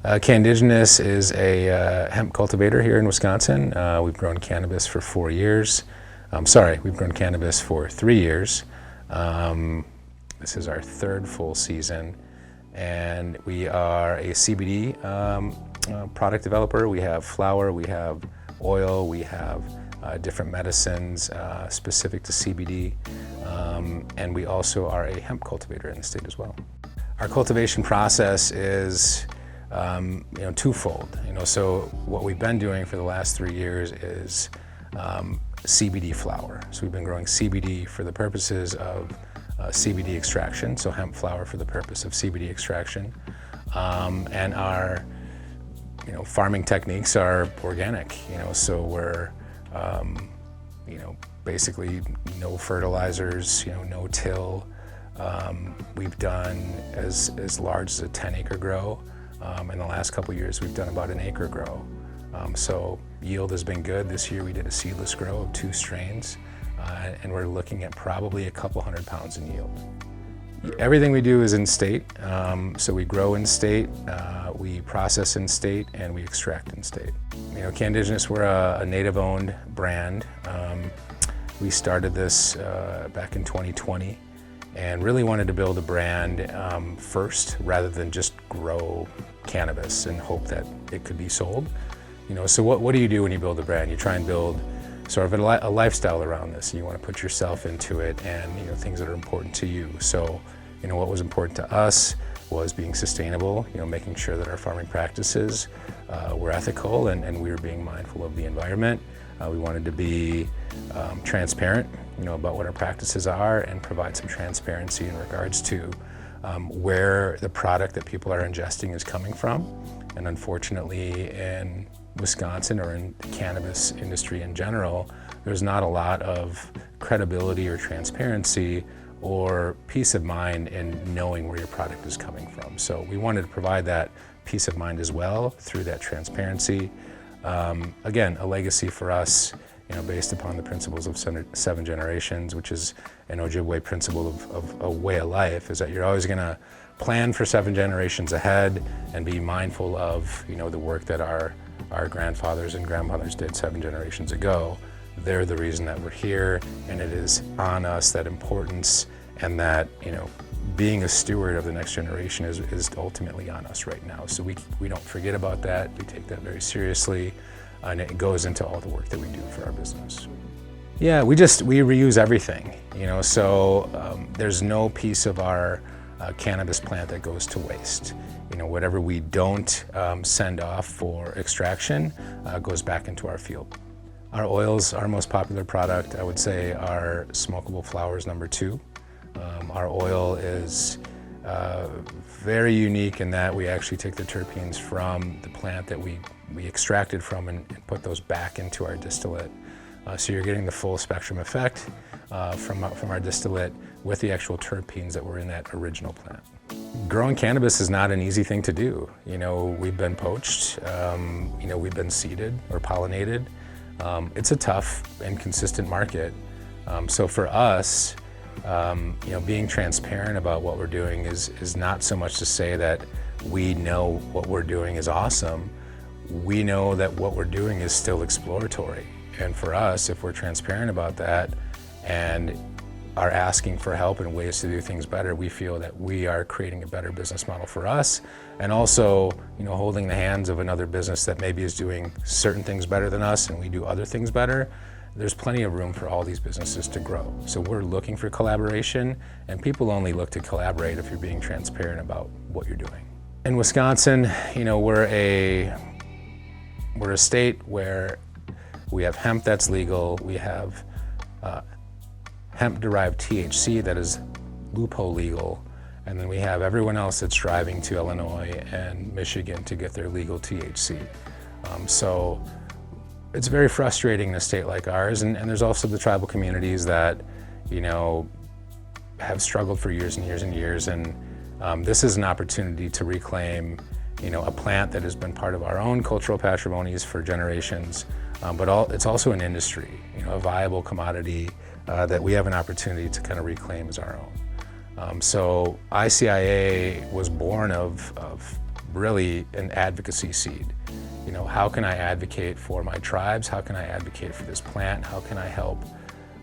Canndigenous is a hemp cultivator here in Wisconsin. We've grown cannabis for 4 years. We've grown cannabis for 3 years. This is our third full season, and we are a CBD product developer. We have flower, we have oil, we have different medicines specific to CBD, and we also are a hemp cultivator in the state as well. Our cultivation process is twofold. So what we've been doing for the last 3 years is CBD flower. So we've been growing CBD for the purposes of CBD extraction, so hemp flower for the purpose of CBD extraction, and our farming techniques are organic. So we're basically no fertilizers, no till. We've done as large as a 10-acre grow. In the last couple of years, we've done about an acre grow. So yield has been good. This year we did a seedless grow of 2 strains, and we're looking at probably a couple 100 pounds in yield. Everything we do is in state. So we grow in state, we process in state, and we extract in state. Canndigenous, we're a native-owned brand. We started this back in 2020. And really wanted to build a brand first, rather than just grow cannabis and hope that it could be sold. So what do you do when you build a brand? You try and build sort of a lifestyle around this. You want to put yourself into it, and things that are important to you. So what was important to us was being sustainable, making sure that our farming practices were ethical, and we were being mindful of the environment. We wanted to be transparent, about what our practices are, and provide some transparency in regards to where the product that people are ingesting is coming from. And unfortunately, in Wisconsin, or in the cannabis industry in general, there's not a lot of credibility or transparency or peace of mind in knowing where your product is coming from. So we wanted to provide that peace of mind as well through that transparency. Again, a legacy for us, based upon the principles of 7 generations, which is an Ojibwe principle of a way of life, is that you're always going to plan for 7 generations ahead and be mindful of, the work that our grandfathers and grandmothers did 7 generations ago. They're the reason that we're here, and it is on us, that importance, and that, being a steward of the next generation is ultimately on us right now. So we don't forget about that. We take that very seriously, and it goes into all the work that we do for our business. Yeah, we reuse everything, so there's no piece of our cannabis plant that goes to waste. Whatever we don't send off for extraction goes back into our field. Our oils, our most popular product, I would say, are smokable flowers #2. Our oil is very unique in that we actually take the terpenes from the plant that we extracted from and put those back into our distillate. So you're getting the full spectrum effect from our distillate with the actual terpenes that were in that original plant. Growing cannabis is not an easy thing to do. We've been poached, we've been seeded or pollinated. It's a tough and consistent market. So for us, being transparent about what we're doing is not so much to say that we know what we're doing is awesome. We know that what we're doing is still exploratory. And for us, if we're transparent about that and are asking for help and ways to do things better, we feel that we are creating a better business model for us, and also, holding the hands of another business that maybe is doing certain things better than us and we do other things better. There's plenty of room for all these businesses to grow. So we're looking for collaboration, and people only look to collaborate if you're being transparent about what you're doing. In Wisconsin, we're a state where we have hemp that's legal. We have hemp-derived THC that is loophole legal, and then we have everyone else that's driving to Illinois and Michigan to get their legal THC. So it's very frustrating in a state like ours, and there's also the tribal communities that, have struggled for years and years and years, and this is an opportunity to reclaim, a plant that has been part of our own cultural patrimonies for generations, but it's also an industry, a viable commodity that we have an opportunity to kind of reclaim as our own. So ICIA was born of really an advocacy seed. You know, how can I advocate for my tribes? How can I advocate for this plant? How can I help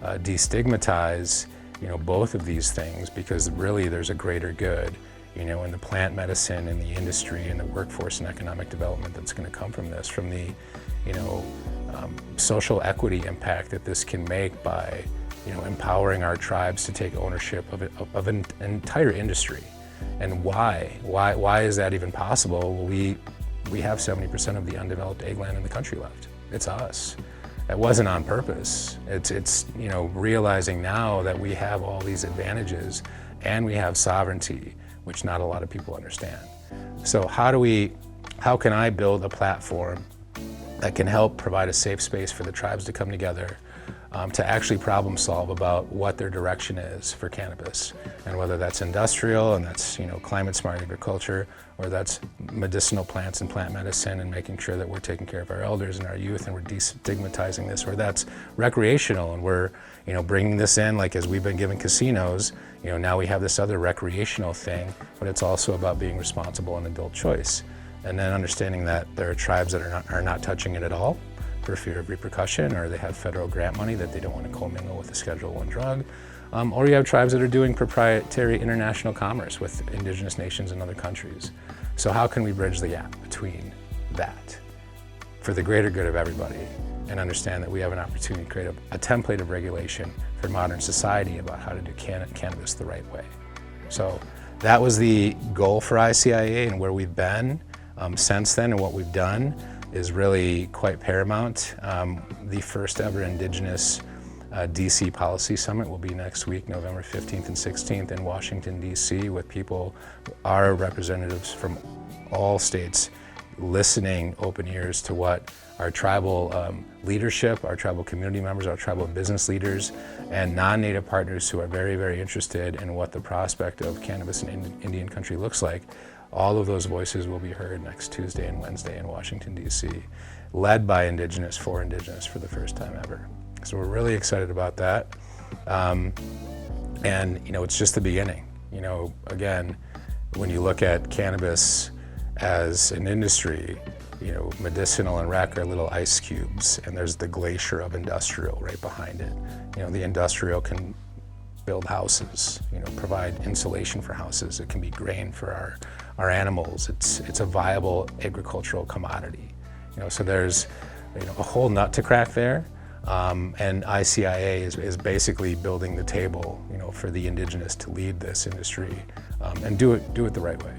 destigmatize, you know, both of these things? Because really there's a greater good, you know, in the plant medicine, in the industry, in the workforce and economic development that's going to come from this, from the, you know, social equity impact that this can make by, you know, empowering our tribes to take ownership of an entire industry. And why is that even possible? Well, we have 70% of the undeveloped ag land in the country left. It's us. It wasn't on purpose. It's you know, realizing now that we have all these advantages and we have sovereignty, which not a lot of people understand. So how can I build a platform that can help provide a safe space for the tribes to come together, to actually problem solve about what their direction is for cannabis, and whether that's industrial and that's, you know, climate smart agriculture, or that's medicinal plants and plant medicine and making sure that we're taking care of our elders and our youth and we're destigmatizing this, or that's recreational and we're, you know, bringing this in, like as we've been giving casinos, you know, now we have this other recreational thing, but it's also about being responsible and adult choice. And then understanding that there are tribes that are not touching it at all for fear of repercussion, or they have federal grant money that they don't want to commingle with a Schedule I drug. Or you have tribes that are doing proprietary international commerce with indigenous nations in other countries. So how can we bridge the gap between that for the greater good of everybody, and understand that we have an opportunity to create a template of regulation for modern society about how to do cannabis the right way. So that was the goal for ICIA, and where we've been since then and what we've done is really quite paramount. The first ever Indigenous DC Policy Summit will be next week, November 15th and 16th in Washington, DC, with people, our representatives from all states, listening open ears to what our tribal leadership, our tribal community members, our tribal business leaders, and non-native partners who are very, very interested in what the prospect of cannabis in Indian country looks like. All of those voices will be heard next Tuesday and Wednesday in Washington, D.C., led by Indigenous for Indigenous for the first time ever. So we're really excited about that. And, you know, it's just the beginning. You know, again, when you look at cannabis as an industry, you know, medicinal and rec are little ice cubes, and there's the glacier of industrial right behind it. You know, the industrial can build houses, you know, provide insulation for houses. It can be grain for our animals. It's a viable agricultural commodity. You know, so there's, you know, a whole nut to crack there. And ICIA is basically building the table, you know, for the Indigenous to lead this industry and do it the right way.